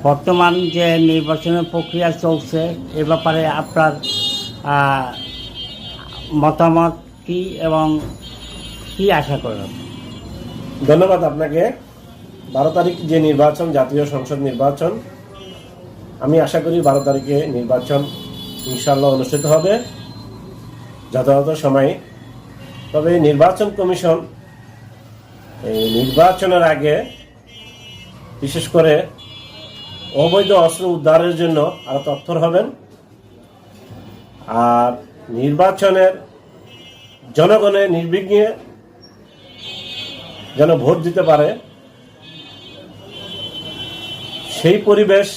বর্তমান যে নির্বাচনের প্রক্রিয়া চলছে এ ব্যাপারে আপনার মতামত কি এবং কি আশা করেন? ধন্যবাদ আপনাকে। 12 তারিখ যে নির্বাচন, জাতীয় সংসদ নির্বাচন, আমি আশা করি 12 তারিখে নির্বাচন ইনশাআল্লাহ অনুষ্ঠিত হবে যথাযথ সময়ে। তবে নির্বাচন কমিশন এই নির্বাচনের আগে বিশেষ করে অবৈধ অস্ত্র উদ্ধারের জন্য আরো তৎপর হবেন। আর নির্বাচনের জনগণের নির্বিঘ্নে যেন ভোট দিতে পারে সেই পরিবেশ,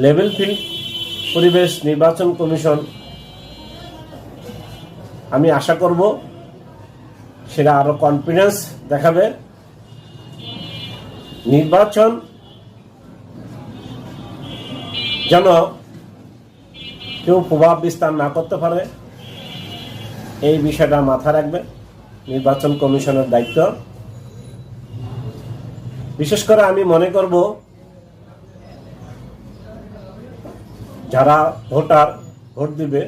লেভেল ফিল্ড পরিবেশ নির্বাচন কমিশন আমি আশা করব সেটা আরো কনফিডেন্স দেখাবে। নির্বাচন যেন কেউ প্রভাব বিস্তার না করতে পারে এই বিষয়টা মাথায় রাখবে নির্বাচন কমিশনের দায়িত্ব। বিশেষ করে আমি মনে করব যারা ভোটার ভোট দিবে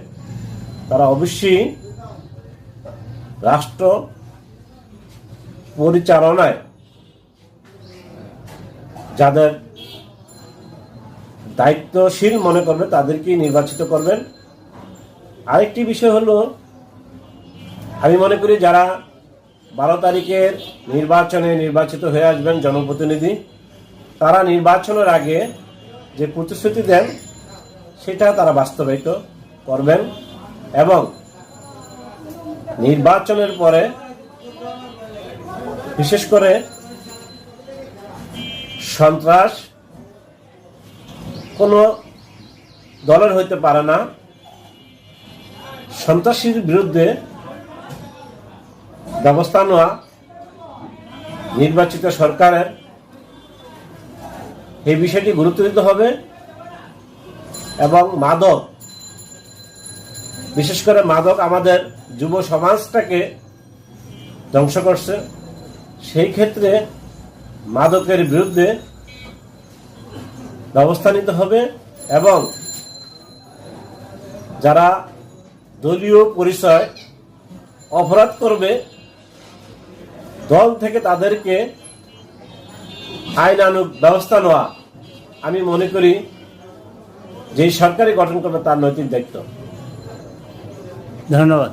তারা অবশ্যই রাষ্ট্র পরিচালনায় যাদের দায়িত্বশীল মনে করবে তাদেরকেই নির্বাচিত করবেন। আরেকটি বিষয় হলো, আমি মনে করি যারা 12 তারিখের নির্বাচনে নির্বাচিত হয়ে আসবেন জনপ্রতিনিধি, তারা নির্বাচনের আগে যে প্রতিশ্রুতি দেন সেটা তারা বাস্তবায়িত করবেন এবং নির্বাচনের পরে বিশেষ করে সন্ত্রাস কোনো দলের হইতে পারে না। সন্ত্রাসীর বিরুদ্ধে ব্যবস্থা নেওয়া নির্বাচিত সরকারের এই বিষয়টি গুরুত্ব দিতে হবে এবং মাদক, বিশেষ করে মাদক আমাদের যুব সমাজটাকে ধ্বংস করছে, সেই ক্ষেত্রে মাদকের বিরুদ্ধে ব্যবস্থা নিতে হবে এবং যারা দলীয় পরিচয় অপরাধ করবে দল থেকে তাদেরকে আইনানুগ ব্যবস্থা নেওয়া আমি মনে করি যেই সরকারি গঠন করবে তার নৈতিক দায়িত্ব। ধন্যবাদ।